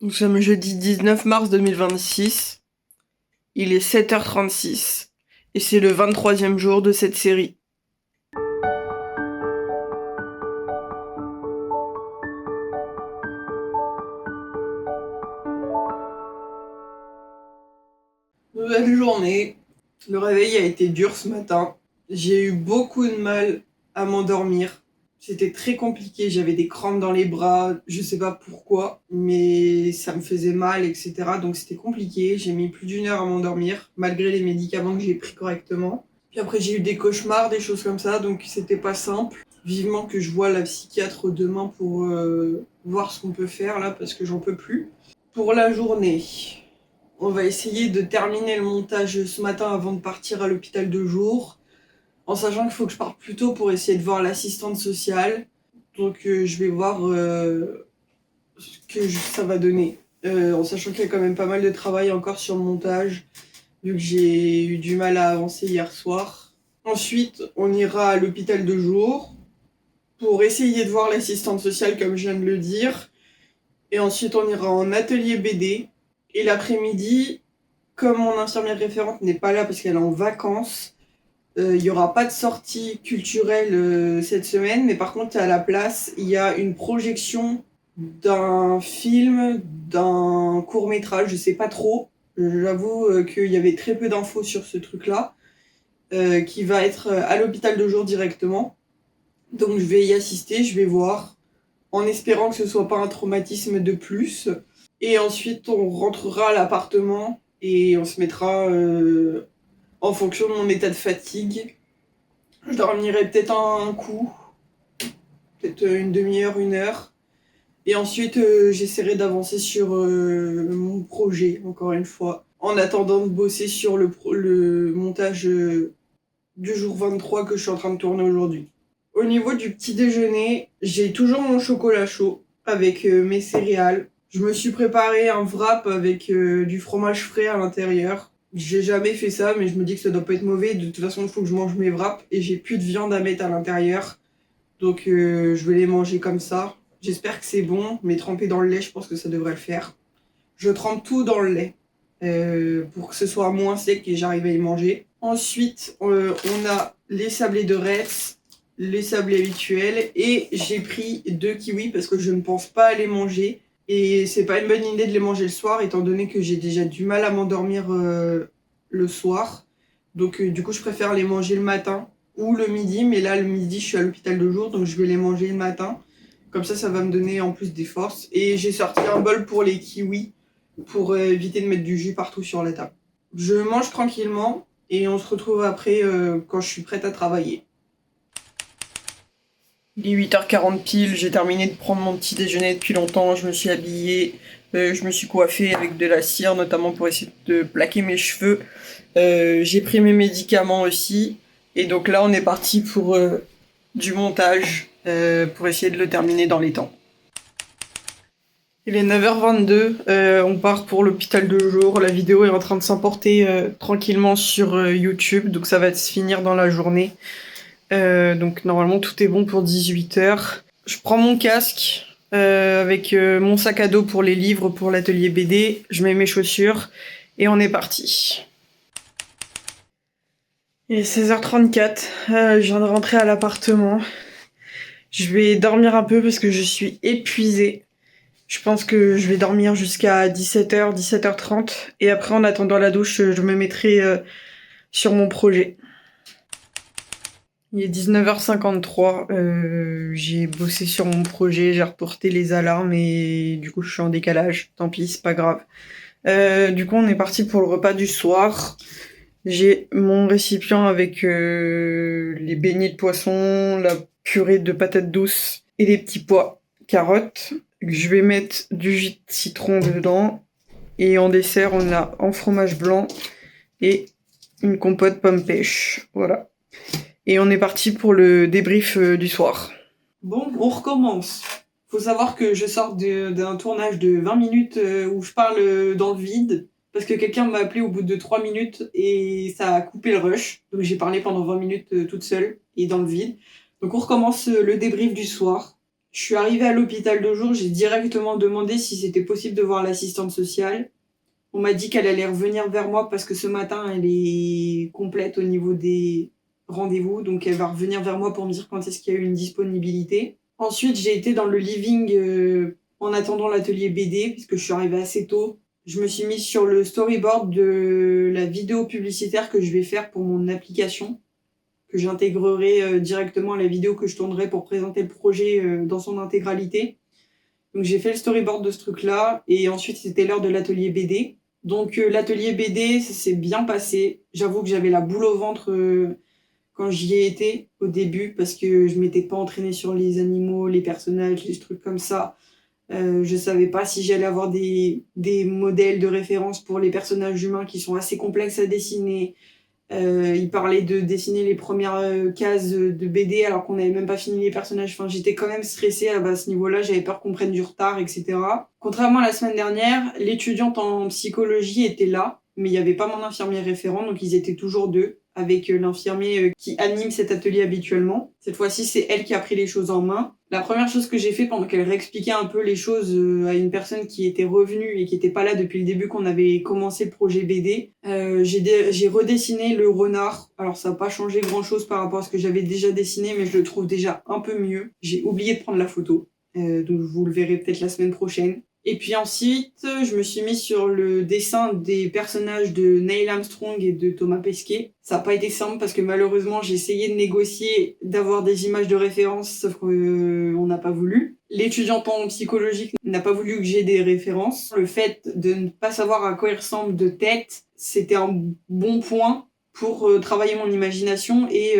Nous sommes jeudi 19 mars 2026. Il est 7h36 et c'est le 23e jour de cette série. Nouvelle journée. Le réveil a été dur ce matin. J'ai eu beaucoup de mal à m'endormir. C'était très compliqué, j'avais des crampes dans les bras, je sais pas pourquoi, mais ça me faisait mal, etc. Donc c'était compliqué, j'ai mis plus d'1 heure à m'endormir, malgré les médicaments que j'ai pris correctement. Puis après j'ai eu des cauchemars, des choses comme ça, donc c'était pas simple. Vivement que je vois la psychiatre demain pour voir ce qu'on peut faire là, parce que j'en peux plus. Pour la journée, on va essayer de terminer le montage ce matin avant de partir à l'hôpital de jour, en sachant qu'il faut que je parte plus tôt pour essayer de voir l'assistante sociale. Donc je vais voir ce que ça va donner. En sachant qu'il y a quand même pas mal de travail encore sur le montage, vu que j'ai eu du mal à avancer hier soir. Ensuite, on ira à l'hôpital de jour pour essayer de voir l'assistante sociale, comme je viens de le dire. Et ensuite, on ira en atelier BD. Et l'après-midi, comme mon infirmière référente n'est pas là parce qu'elle est en vacances, il n'y aura pas de sortie culturelle cette semaine, mais par contre, à la place, il y a une projection d'un film, d'un court-métrage, je sais pas trop. J'avoue qu'il y avait très peu d'infos sur ce truc-là, qui va être à l'hôpital de jour directement. Donc je vais y assister, je vais voir, en espérant que ce soit pas un traumatisme de plus. Et ensuite, on rentrera à l'appartement et on se mettra en fonction de mon état de fatigue. Je dormirai peut-être un coup, peut-être une demi-heure, 1 heure. Et ensuite, j'essaierai d'avancer sur mon projet, encore une fois, en attendant de bosser sur le montage du jour 23 que je suis en train de tourner aujourd'hui. Au niveau du petit déjeuner, j'ai toujours mon chocolat chaud avec mes céréales. Je me suis préparé un wrap avec du fromage frais à l'intérieur. J'ai jamais fait ça, mais je me dis que ça doit pas être mauvais. De toute façon, il faut que je mange mes wraps et j'ai plus de viande à mettre à l'intérieur. Donc je vais les manger comme ça. J'espère que c'est bon, mais tremper dans le lait, je pense que ça devrait le faire. Je trempe tout dans le lait pour que ce soit moins sec et j'arrive à y manger. Ensuite, on a les sablés de Retz, les sablés habituels et j'ai pris 2 kiwis parce que je ne pense pas les manger. Et c'est pas une bonne idée de les manger le soir étant donné que j'ai déjà du mal à m'endormir le soir. Donc du coup, je préfère les manger le matin ou le midi. Mais là, le midi, je suis à l'hôpital de jour, donc je vais les manger le matin. Comme ça va me donner en plus des forces. Et j'ai sorti un bol pour les kiwis pour éviter de mettre du jus partout sur la table. Je mange tranquillement et on se retrouve après quand je suis prête à travailler. Il est 8h40 pile, j'ai terminé de prendre mon petit déjeuner depuis longtemps, je me suis habillée, je me suis coiffée avec de la cire notamment pour essayer de plaquer mes cheveux. J'ai pris mes médicaments aussi et donc là on est parti pour du montage pour essayer de le terminer dans les temps. Il est 9h22, on part pour l'hôpital de jour, la vidéo est en train de s'emporter tranquillement sur YouTube, donc ça va se finir dans la journée. Donc normalement tout est bon pour 18h. Je prends mon casque avec mon sac à dos pour les livres pour l'atelier BD, je mets mes chaussures et on est parti. Il est 16h34, je viens de rentrer à l'appartement. Je vais dormir un peu parce que je suis épuisée. Je pense que je vais dormir jusqu'à 17h, 17h30 et après en attendant la douche, je me mettrai sur mon projet. Il est 19h53, j'ai bossé sur mon projet, j'ai reporté les alarmes et du coup je suis en décalage, tant pis, c'est pas grave. Du coup on est parti pour le repas du soir. J'ai mon récipient avec les beignets de poisson, la purée de patates douces et des petits pois, carottes. Je vais mettre du jus de citron dedans et en dessert on a en fromage blanc et une compote pomme pêche, voilà. Et on est parti pour le débrief du soir. Bon, on recommence. Faut savoir que je sors d'un tournage de 20 minutes où je parle dans le vide, parce que quelqu'un m'a appelé au bout de 3 minutes et ça a coupé le rush. Donc j'ai parlé pendant 20 minutes toute seule et dans le vide. Donc on recommence le débrief du soir. Je suis arrivée à l'hôpital de jour, j'ai directement demandé si c'était possible de voir l'assistante sociale. On m'a dit qu'elle allait revenir vers moi parce que ce matin, elle est complète au niveau des rendez-vous. Donc, elle va revenir vers moi pour me dire quand est-ce qu'il y a eu une disponibilité. Ensuite, j'ai été dans le living en attendant l'atelier BD puisque je suis arrivée assez tôt. Je me suis mise sur le storyboard de la vidéo publicitaire que je vais faire pour mon application, que j'intégrerai directement à la vidéo que je tournerai pour présenter le projet dans son intégralité. Donc j'ai fait le storyboard de ce truc-là, et ensuite c'était l'heure de l'atelier BD. Donc l'atelier BD, ça s'est bien passé. J'avoue que j'avais la boule au ventre quand j'y ai été au début, parce que je m'étais pas entraînée sur les animaux, les personnages, les trucs comme ça. Je savais pas si j'allais avoir des modèles de référence pour les personnages humains qui sont assez complexes à dessiner. Il parlait de dessiner les premières cases de BD alors qu'on n'avait même pas fini les personnages. Enfin, j'étais quand même stressée à ce niveau-là, j'avais peur qu'on prenne du retard, etc. Contrairement à la semaine dernière, l'étudiante en psychologie était là, mais il n'y avait pas mon infirmier référent, donc ils étaient toujours deux, avec l'infirmier qui anime cet atelier habituellement. Cette fois-ci, c'est elle qui a pris les choses en main. La première chose que j'ai fait pendant qu'elle réexpliquait un peu les choses à une personne qui était revenue et qui était pas là depuis le début qu'on avait commencé le projet BD, j'ai redessiné le renard. Alors ça n'a pas changé grand-chose par rapport à ce que j'avais déjà dessiné, mais je le trouve déjà un peu mieux. J'ai oublié de prendre la photo, donc vous le verrez peut-être la semaine prochaine. Et puis ensuite, je me suis mise sur le dessin des personnages de Neil Armstrong et de Thomas Pesquet. Ça n'a pas été simple parce que malheureusement, j'ai essayé de négocier, d'avoir des images de référence, sauf qu'on n'a pas voulu. L'étudiante en psychologique n'a pas voulu que j'ai des références. Le fait de ne pas savoir à quoi ils ressemblent de tête, c'était un bon point pour travailler mon imagination et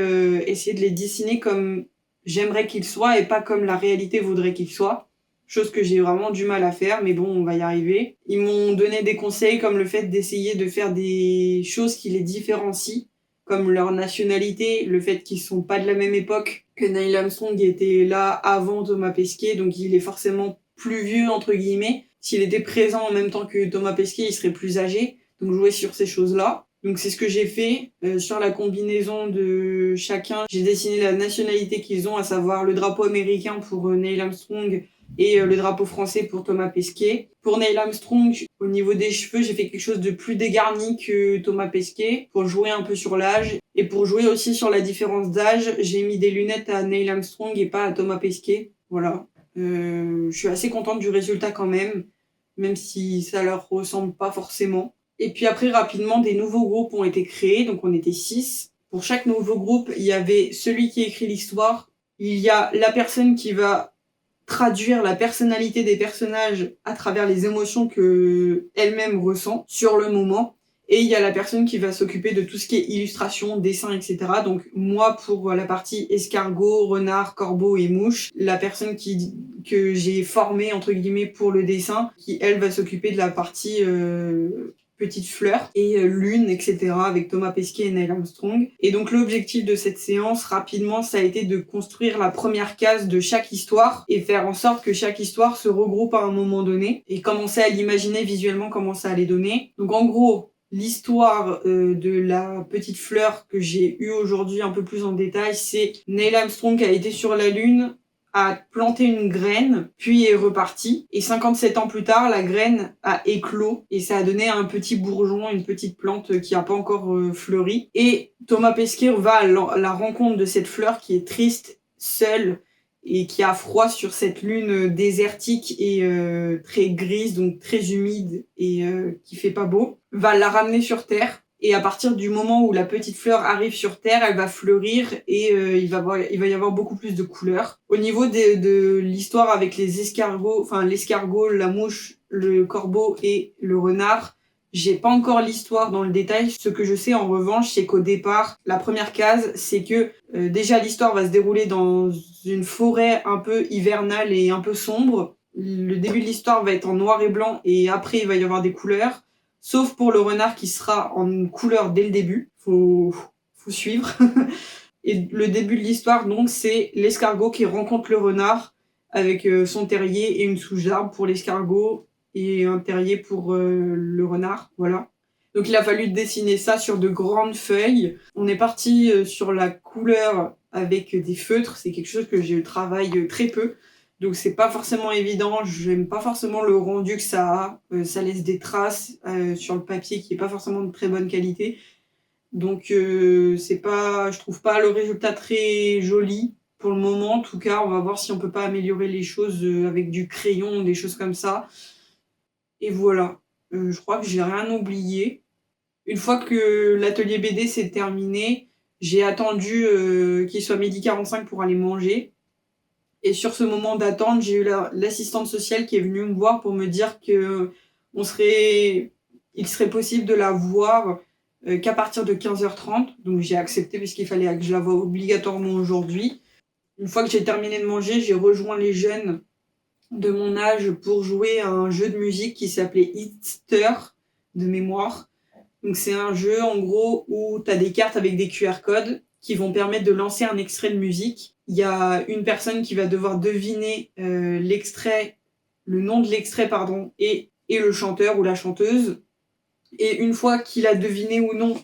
essayer de les dessiner comme j'aimerais qu'ils soient et pas comme la réalité voudrait qu'ils soient. Chose que j'ai vraiment du mal à faire, mais bon, on va y arriver. Ils m'ont donné des conseils comme le fait d'essayer de faire des choses qui les différencient, comme leur nationalité, le fait qu'ils sont pas de la même époque, que Neil Armstrong était là avant Thomas Pesquet, donc il est forcément plus vieux, entre guillemets. S'il était présent en même temps que Thomas Pesquet, il serait plus âgé. Donc jouer sur ces choses-là. Donc c'est ce que j'ai fait. Sur la combinaison de chacun, j'ai dessiné la nationalité qu'ils ont, à savoir le drapeau américain pour Neil Armstrong, et le drapeau français pour Thomas Pesquet. Pour Neil Armstrong, au niveau des cheveux, j'ai fait quelque chose de plus dégarni que Thomas Pesquet pour jouer un peu sur l'âge. Et pour jouer aussi sur la différence d'âge, j'ai mis des lunettes à Neil Armstrong et pas à Thomas Pesquet. Voilà. Je suis assez contente du résultat quand même si ça leur ressemble pas forcément. Et puis après, rapidement, des nouveaux groupes ont été créés, donc on était 6. Pour chaque nouveau groupe, il y avait celui qui écrit l'histoire, il y a la personne qui va traduire la personnalité des personnages à travers les émotions que elle-même ressent sur le moment. Et il y a la personne qui va s'occuper de tout ce qui est illustration, dessin, etc. Donc moi, pour la partie escargot, renard, corbeau et mouche, la personne que j'ai formée, entre guillemets, pour le dessin, qui, elle, va s'occuper de la partie petite fleur et lune, etc. avec Thomas Pesquet et Neil Armstrong. Et donc l'objectif de cette séance, rapidement, ça a été de construire la première case de chaque histoire et faire en sorte que chaque histoire se regroupe à un moment donné et commencer à l'imaginer visuellement comment ça allait donner. Donc en gros, l'histoire de la petite fleur que j'ai eue aujourd'hui un peu plus en détail, c'est Neil Armstrong qui a été sur la Lune, a planté une graine, puis est reparti. Et 57 ans plus tard, la graine a éclos et ça a donné un petit bourgeon, une petite plante qui n'a pas encore fleuri. Et Thomas Pesquet va à la rencontre de cette fleur qui est triste, seule, et qui a froid sur cette lune désertique et très grise, donc très humide et qui fait pas beau, va la ramener sur Terre. Et à partir du moment où la petite fleur arrive sur Terre, elle va fleurir et il va y avoir beaucoup plus de couleurs. Au niveau de l'histoire avec les escargots, enfin l'escargot, la mouche, le corbeau et le renard, j'ai pas encore l'histoire dans le détail. Ce que je sais en revanche, c'est qu'au départ, la première case, c'est que déjà l'histoire va se dérouler dans une forêt un peu hivernale et un peu sombre. Le début de l'histoire va être en noir et blanc et après il va y avoir des couleurs. Sauf pour le renard qui sera en couleur dès le début. Faut suivre. Et le début de l'histoire, donc, c'est l'escargot qui rencontre le renard avec son terrier et une souche d'arbre pour l'escargot et un terrier pour le renard. Voilà. Donc il a fallu dessiner ça sur de grandes feuilles. On est parti sur la couleur avec des feutres. C'est quelque chose que je travaille très peu. Donc c'est pas forcément évident, j'aime pas forcément le rendu que ça a. Ça laisse des traces sur le papier qui est pas forcément de très bonne qualité. Donc c'est pas, je trouve pas le résultat très joli pour le moment. En tout cas, on va voir si on peut pas améliorer les choses avec du crayon, des choses comme ça. Et voilà. Je crois que j'ai rien oublié. Une fois que l'atelier BD s'est terminé, j'ai attendu qu'il soit 12h45 pour aller manger. Et sur ce moment d'attente, j'ai eu l'assistante sociale qui est venue me voir pour me dire que il serait possible de la voir qu'à partir de 15h30. Donc j'ai accepté puisqu'il fallait que je la voie obligatoirement aujourd'hui. Une fois que j'ai terminé de manger, j'ai rejoint les jeunes de mon âge pour jouer à un jeu de musique qui s'appelait Hitster de mémoire. Donc c'est un jeu en gros où tu as des cartes avec des QR codes qui vont permettre de lancer un extrait de musique. Il y a une personne qui va devoir deviner l'extrait, le nom de l'extrait pardon, et le chanteur ou la chanteuse. Et une fois qu'il a deviné ou non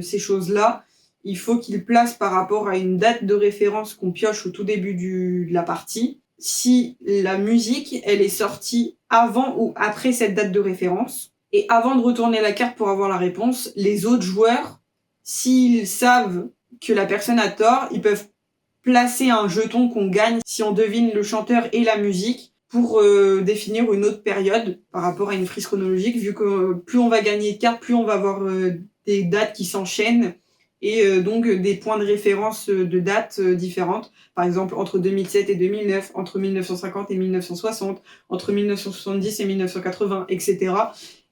ces choses-là, il faut qu'il place par rapport à une date de référence qu'on pioche au tout début de la partie, si la musique, elle est sortie avant ou après cette date de référence. Et avant de retourner la carte pour avoir la réponse, les autres joueurs, s'ils savent que la personne a tort, ils peuvent placer un jeton qu'on gagne si on devine le chanteur et la musique pour définir une autre période par rapport à une frise chronologique, vu que plus on va gagner de cartes, plus on va avoir des dates qui s'enchaînent et donc des points de référence de dates différentes. Par exemple, entre 2007 et 2009, entre 1950 et 1960, entre 1970 et 1980, etc.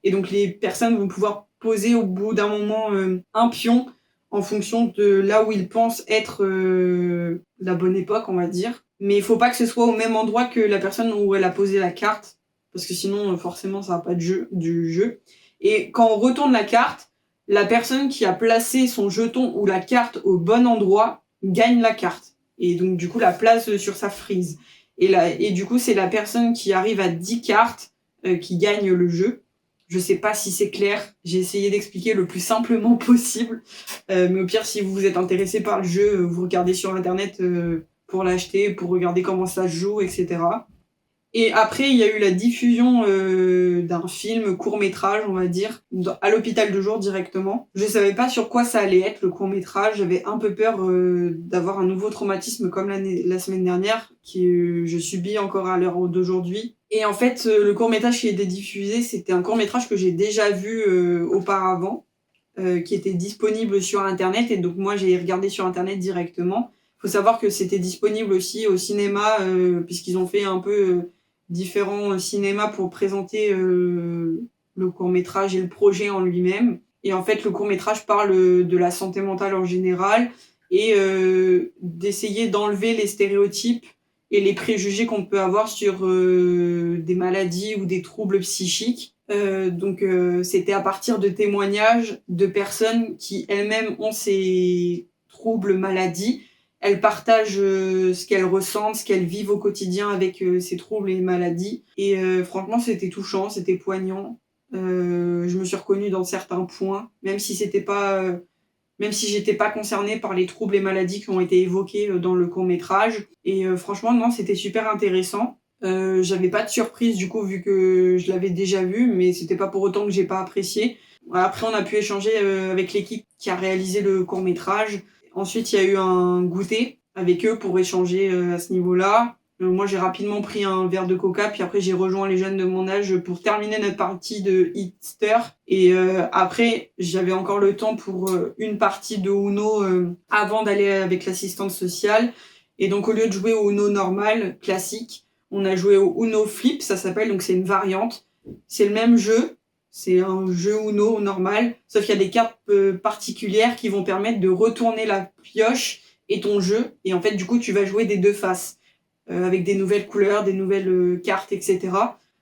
Et donc les personnes vont pouvoir poser au bout d'un moment un pion en fonction de là où ils pensent être la bonne époque, on va dire. Mais il faut pas que ce soit au même endroit que la personne où elle a posé la carte, parce que sinon, forcément, ça va pas du jeu. Et quand on retourne la carte, la personne qui a placé son jeton ou la carte au bon endroit gagne la carte. Et donc, du coup, la place sur sa frise. Et du coup, c'est la personne qui arrive à 10 cartes qui gagne le jeu. Je sais pas si c'est clair. J'ai essayé d'expliquer le plus simplement possible. Mais au pire, si vous êtes intéressé par le jeu, vous regardez sur Internet pour l'acheter, pour regarder comment ça se joue, etc. Et après, il y a eu la diffusion d'un film court-métrage, on va dire, à l'hôpital de jour directement. Je savais pas sur quoi ça allait être, le court-métrage. J'avais un peu peur d'avoir un nouveau traumatisme comme la semaine dernière, que je subis encore à l'heure d'aujourd'hui. Et en fait, le court-métrage qui était diffusé, c'était un court-métrage que j'ai déjà vu auparavant, qui était disponible sur Internet. Et donc, moi, j'ai regardé sur Internet directement. Faut savoir que c'était disponible aussi au cinéma, puisqu'ils ont fait un peu différents cinémas pour présenter le court-métrage et le projet en lui-même. Et en fait, le court-métrage parle de la santé mentale en général et d'essayer d'enlever les stéréotypes et les préjugés qu'on peut avoir sur des maladies ou des troubles psychiques. Donc, c'était à partir de témoignages de personnes qui elles-mêmes ont ces troubles, maladies. Elles partagent ce qu'elles ressentent, ce qu'elles vivent au quotidien avec ces troubles et maladies. Et franchement, c'était touchant, c'était poignant. Je me suis reconnue dans certains points, même si j'étais pas concernée par les troubles et maladies qui ont été évoqués dans le court-métrage. Et franchement, non, c'était super intéressant. J'avais pas de surprise du coup vu que je l'avais déjà vu, mais c'était pas pour autant que j'ai pas apprécié. Après, on a pu échanger avec l'équipe qui a réalisé le court-métrage. Ensuite, il y a eu un goûter avec eux pour échanger à ce niveau-là. Moi, j'ai rapidement pris un verre de coca, puis après, j'ai rejoint les jeunes de mon âge pour terminer notre partie de Hitster. Et après, j'avais encore le temps pour une partie de Uno avant d'aller avec l'assistante sociale. Et donc, au lieu de jouer au Uno normal, classique, on a joué au Uno Flip, ça s'appelle, donc c'est une variante. C'est le même jeu, c'est un jeu Uno normal, sauf qu'il y a des cartes particulières qui vont permettre de retourner la pioche et ton jeu. Et en fait, du coup, tu vas jouer des deux faces, avec des nouvelles couleurs, des nouvelles cartes, etc.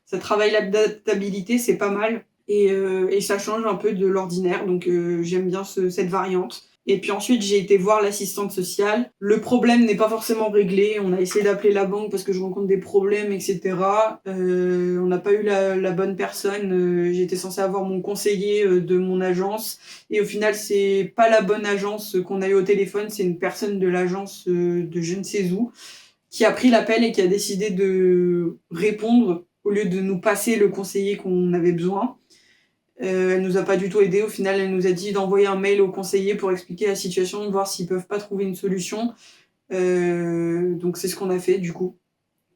Ça travaille l'adaptabilité, c'est pas mal. Et ça change un peu de l'ordinaire, donc j'aime bien cette variante. Et puis ensuite, j'ai été voir l'assistante sociale. Le problème n'est pas forcément réglé. On a essayé d'appeler la banque parce que je rencontre des problèmes, etc. On n'a pas eu la bonne personne. J'étais censée avoir mon conseiller de mon agence. Et au final, c'est pas la bonne agence qu'on a eu au téléphone. C'est une personne de l'agence de je ne sais où. qui a pris l'appel et qui a décidé de répondre au lieu de nous passer le conseiller qu'on avait besoin. Elle nous a pas du tout aidé. Au final, elle nous a dit d'envoyer un mail au conseiller pour expliquer la situation, voir s'ils peuvent pas trouver une solution. Donc c'est ce qu'on a fait du coup.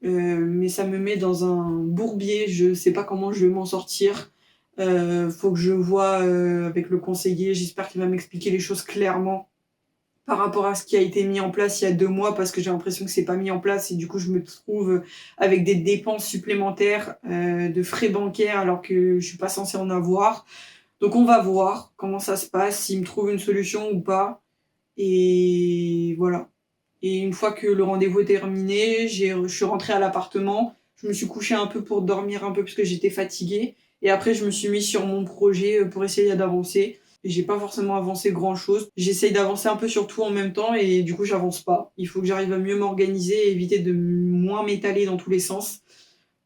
Mais ça me met dans un bourbier, je sais pas comment je vais m'en sortir. Faut que je vois avec le conseiller, j'espère qu'il va m'expliquer les choses clairement par rapport à ce qui a été mis en place il y a 2 mois, parce que j'ai l'impression que c'est pas mis en place et du coup je me trouve avec des dépenses supplémentaires, de frais bancaires alors que je suis pas censée en avoir. Donc on va voir comment ça se passe, s'il me trouve une solution ou pas. Et voilà. Et une fois que le rendez-vous est terminé, je suis rentrée à l'appartement. Je me suis couchée un peu pour dormir un peu parce que j'étais fatiguée. Et après, je me suis mise sur mon projet pour essayer d'avancer. Et j'ai pas forcément avancé grand chose. J'essaye d'avancer un peu sur tout en même temps et du coup, j'avance pas. Il faut que j'arrive à mieux m'organiser et éviter de moins m'étaler dans tous les sens.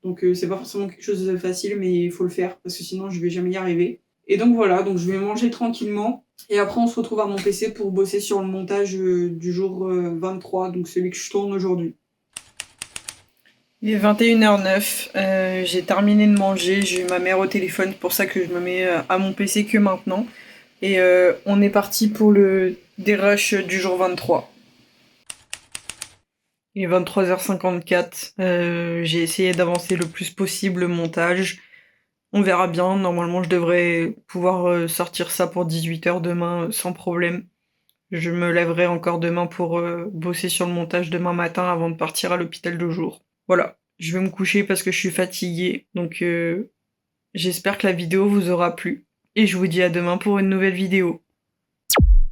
Donc, c'est pas forcément quelque chose de facile, mais il faut le faire parce que sinon, je vais jamais y arriver. Et donc voilà, donc je vais manger tranquillement. Et après, on se retrouve à mon PC pour bosser sur le montage du jour 23, donc celui que je tourne aujourd'hui. Il est 21h09, j'ai terminé de manger, j'ai eu ma mère au téléphone, c'est pour ça que je me mets à mon PC que maintenant. Et on est parti pour le dérush du jour 23. Il est 23h54, j'ai essayé d'avancer le plus possible le montage. On verra bien, normalement je devrais pouvoir sortir ça pour 18h demain sans problème. Je me lèverai encore demain pour bosser sur le montage demain matin avant de partir à l'hôpital de jour. Voilà, je vais me coucher parce que je suis fatiguée, donc j'espère que la vidéo vous aura plu. Et je vous dis à demain pour une nouvelle vidéo.